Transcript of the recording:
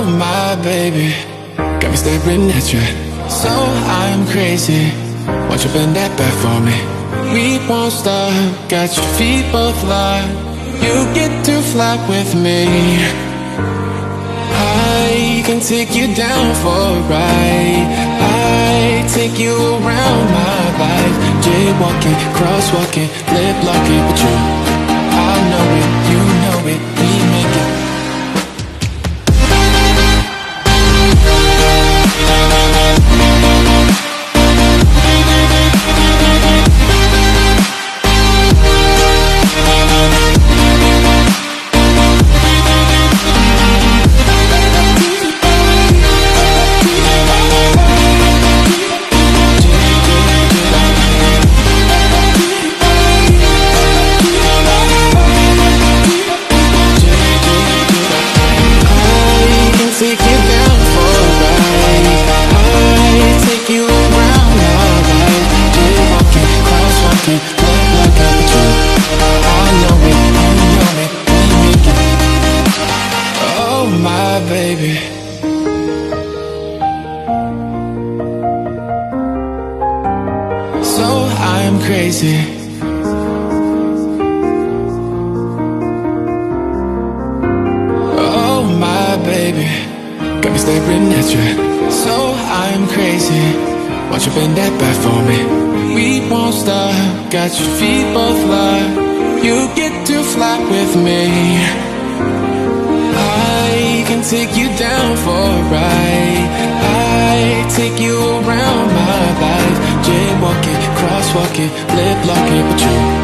Oh my baby, got me staring at you. So I'm crazy. Won't you bend that back for me? We won't stop. Got your feet both locked. You get to fly with me. I can take you down for a ride. I take you around my life. Jaywalking, crosswalking, lip locking with you. I know it, you know it, we make it. Baby, so I'm crazy. Oh my baby, got me staring at you. So I'm crazy. Won't you bend that back for me? We won't stop. Got your feet both locked. You get to fly with me. I can take you down for a ride. I take you around my life. Jaywalking, crosswalking, lip locking with you.